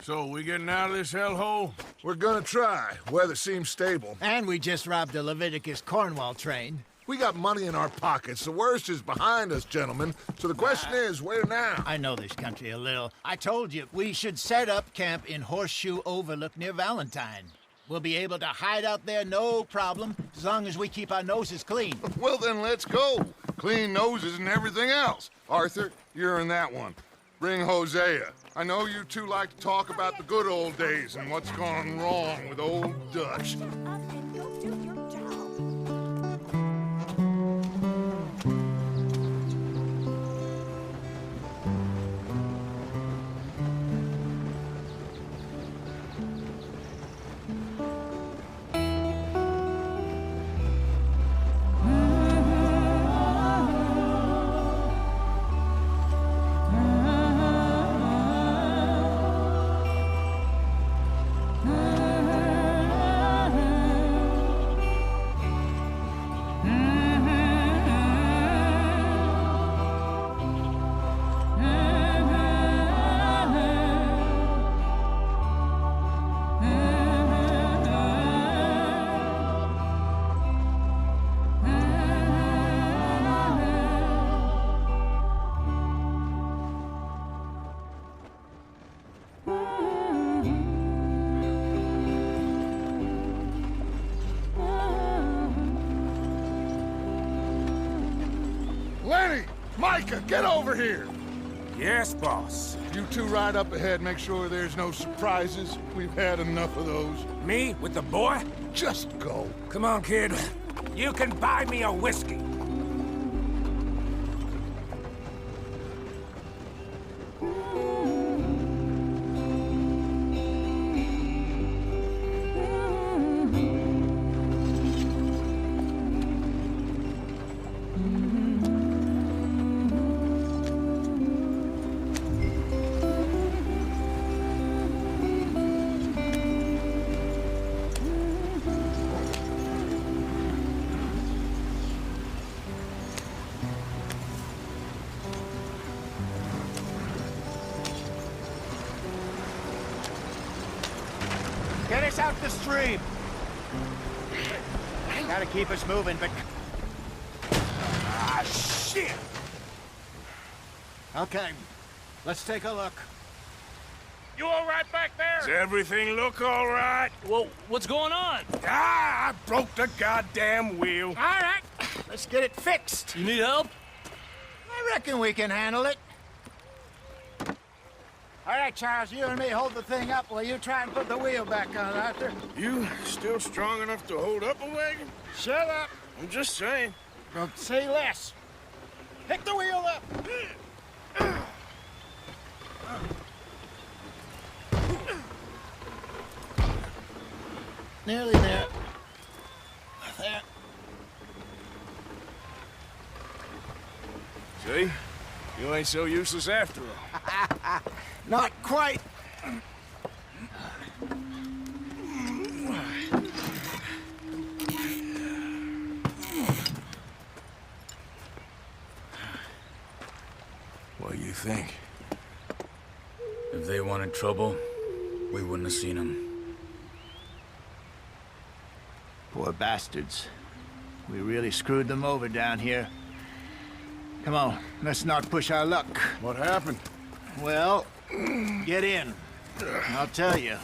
So, we getting out of this hellhole? We're gonna try. Weather seems stable. And we just robbed a Leviticus Cornwall train. We got money in our pockets. The worst is behind us, gentlemen. So the question is, where now? I know this country a little. I told you, we should set up camp in Horseshoe Overlook near Valentine. We'll be able to hide out there, no problem, as long as we keep our noses clean. Well, then let's go. Clean noses and everything else. Arthur, you're in that one. Bring Hosea. I know you two like to talk about the good old days and what's gone wrong with old Dutch. Lenny! Micah, get over here! Yes, boss. You two ride up ahead, make sure there's no surprises. We've had enough of those. Me with the boy? Just go. Come on, kid. You can buy me a whiskey. Get us out the stream! Gotta keep us moving, but... Ah, shit! Okay, let's take a look. You all right back there? Does everything look all right? Well, what's going on? Ah, I broke the goddamn wheel. All right, let's get it fixed. You need help? I reckon we can handle it. All right, Charles, you and me hold the thing up while you try and put the wheel back on, Arthur. You still strong enough to hold up a wagon? Shut up. I'm just saying. Don't say less. Pick the wheel up. Nearly there. There. See? You ain't so useless after all. Not quite. What do you think? If they wanted trouble, we wouldn't have seen them. Poor bastards. We really screwed them over down here. Come on, let's not push our luck. What happened? Well, get in. I'll tell you.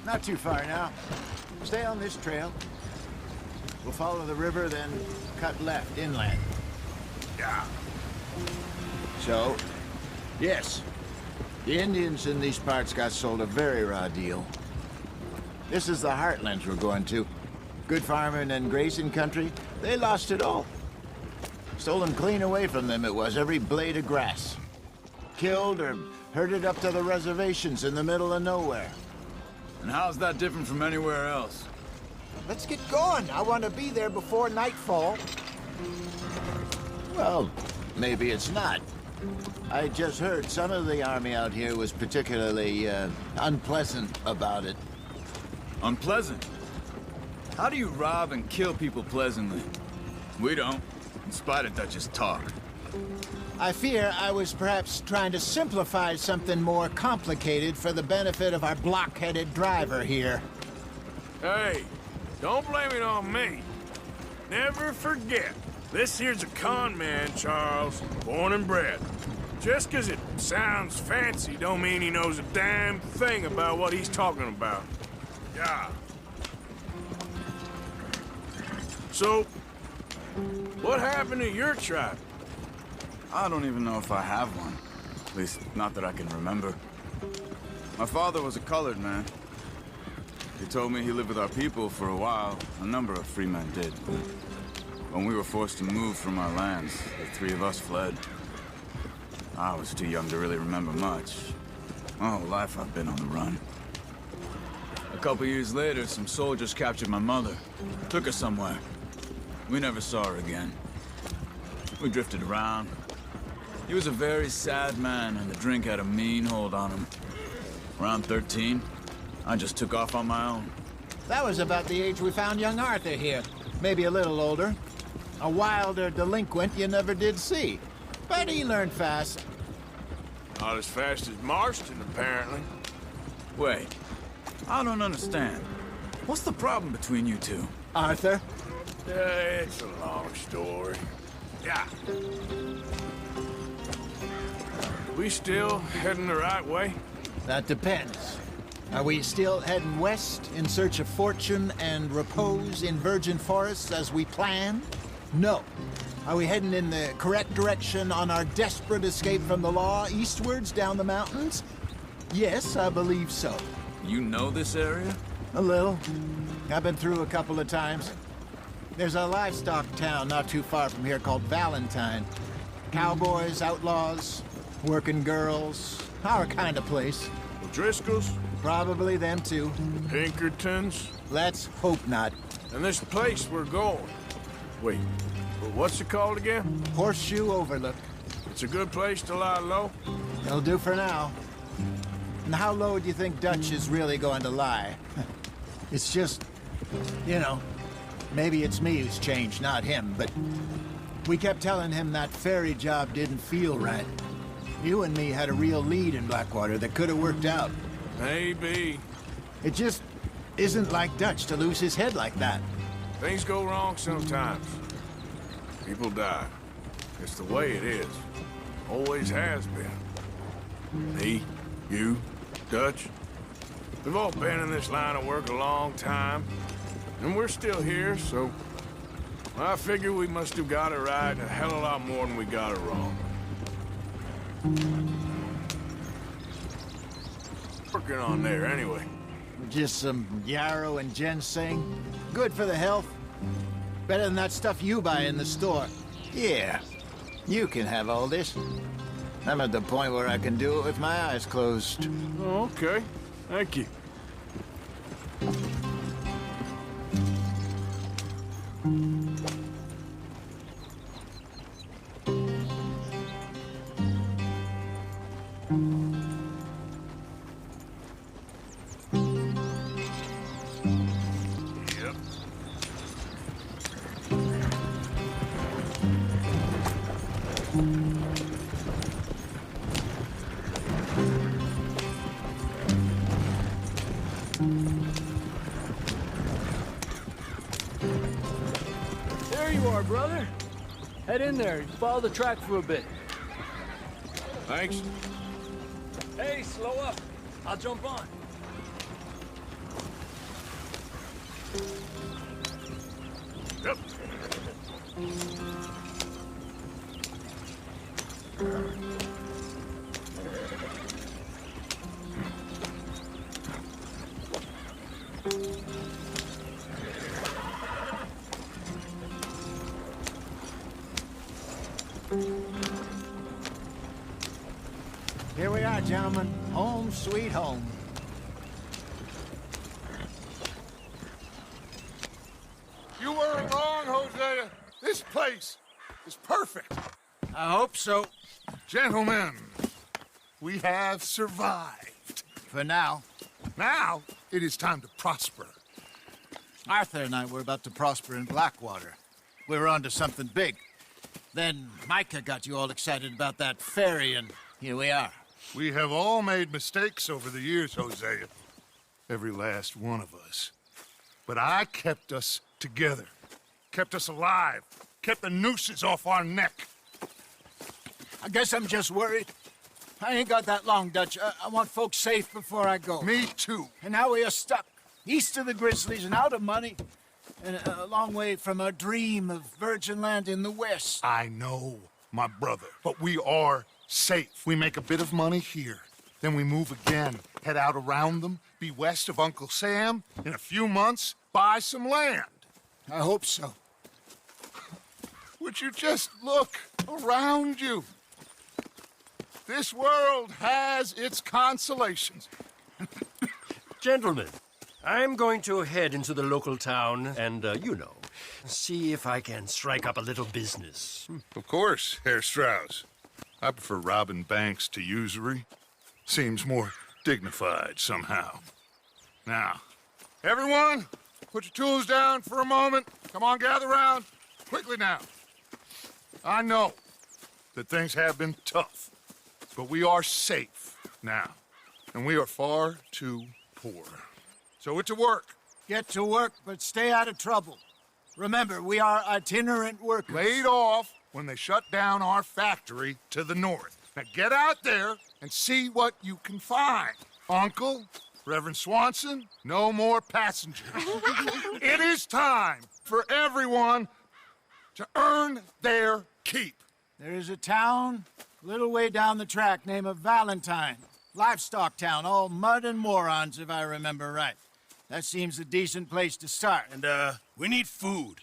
Not too far now. Stay on this trail. We'll follow the river, then cut left inland. Yeah. So, yes, the Indians in these parts got sold a very raw deal. This is the heartlands we're going to. Good farming and grazing country, they lost it all. Stolen clean away from them it was, every blade of grass. Killed or herded up to the reservations in the middle of nowhere. And how's that different from anywhere else? Let's get going. I want to be there before nightfall. Well, maybe it's not. I just heard some of the army out here was particularly, unpleasant about it. Unpleasant? How do you rob and kill people pleasantly? We don't. in spite of Dutch's talk. I fear I was perhaps trying to simplify something more complicated for the benefit of our block-headed driver here. Hey, don't blame it on me. Never forget, this here's a con man, Charles, born and bred. Just 'cause it sounds fancy don't mean he knows a damn thing about what he's talking about. Yeah. So, what happened to your tribe? I don't even know if I have one. At least, not that I can remember. My father was a colored man. He told me he lived with our people for a while. A number of free men did. When we were forced to move from our lands, the three of us fled. I was too young to really remember much. My whole life I've been on the run. A couple years later, some soldiers captured my mother. Took her somewhere. We never saw her again. We drifted around. He was a very sad man, and the drink had a mean hold on him. Around 13, I just took off on my own. That was about the age we found young Arthur here. Maybe a little older. A wilder delinquent you never did see. But he learned fast. Not as fast as Marston, apparently. Wait, I don't understand. What's the problem between you two? Arthur? It's a long story. Yeah. We still heading the right way? That depends. Are we still heading west in search of fortune and repose in virgin forests as we planned? No. Are we heading in the correct direction on our desperate escape from the law eastwards down the mountains? Yes, I believe so. You know this area? A little. I've been through a couple of times. There's a livestock town not too far from here called Valentine. Cowboys, outlaws, working girls, our kind of place. The Driscolls? Probably them too. Pinkertons? Let's hope not. And this place we're going. Wait, what's it called again? Horseshoe Overlook. It's a good place to lie low? It'll do for now. And how low do you think Dutch is really going to lie? It's just, you know, maybe it's me who's changed, not him, but we kept telling him that ferry job didn't feel right. You and me had a real lead in Blackwater that could have worked out. Maybe. It just isn't like Dutch to lose his head like that. Things go wrong sometimes. People die. It's the way it is. Always has been. Me, you, Dutch. We've all been in this line of work a long time. And we're still here, so I figure we must have got it right a hell of a lot more than we got it wrong. Working on there, anyway. Just some yarrow and ginseng. Good for the health. Better than that stuff you buy in the store. Yeah, you can have all this. I'm at the point where I can do it with my eyes closed. Oh, okay. Thank you. There you are, brother. Head in there. Follow the track for a bit. Thanks. Hey, slow up. I'll jump on. Yep. Here we are, gentlemen. Home sweet home. You weren't wrong, Hosea. This place is perfect. I hope so. Gentlemen, we have survived. For now. Now, it is time to prosper. Arthur and I were about to prosper in Blackwater. We were onto something big. Then Micah got you all excited about that ferry, and here we are. We have all made mistakes over the years, Hosea. Every last one of us. But I kept us together. Kept us alive. Kept the nooses off our neck. I guess I'm just worried. I ain't got that long, Dutch. I want folks safe before I go. Me too. And now we are stuck, east of the Grizzlies and out of money, and a long way from our dream of virgin land in the west. I know, my brother, but we are safe. We make a bit of money here. Then we move again, head out around them, be west of Uncle Sam. In a few months, buy some land. I hope so. Would you just look around you? This world has its consolations. Gentlemen, I'm going to head into the local town and, see if I can strike up a little business. Of course, Herr Strauss. I prefer robbing banks to usury. Seems more dignified somehow. Now, everyone, put your tools down for a moment. Come on, gather round. Quickly now. I know that things have been tough, but we are safe now, and we are far too poor. So get to work. Get to work, but stay out of trouble. Remember, we are itinerant workers. Laid off when they shut down our factory to the north. Now get out there and see what you can find. Uncle, Reverend Swanson, no more passengers. It is time for everyone to earn their keep. There is a town a little way down the track named Valentine. Livestock town, all mud and morons, if I remember right. That seems a decent place to start. And, we need food.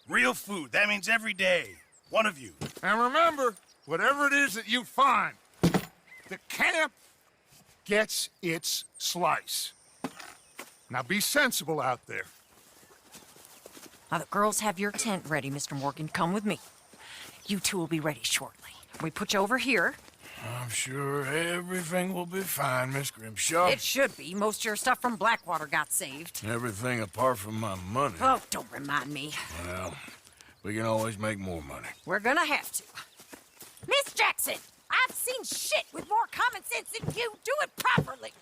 Real food. That means every day. One of you. And remember, whatever it is that you find, the camp gets its slice. Now be sensible out there. Now the girls have your tent ready, Mr. Morgan. Come with me. You two will be ready shortly. We put you over here. I'm sure everything will be fine, Miss Grimshaw. It should be. Most of your stuff from Blackwater got saved. Everything apart from my money. Oh, don't remind me. Well, we can always make more money. We're gonna have to. Miss Jackson, I've seen shit with more common sense than you. Do it properly.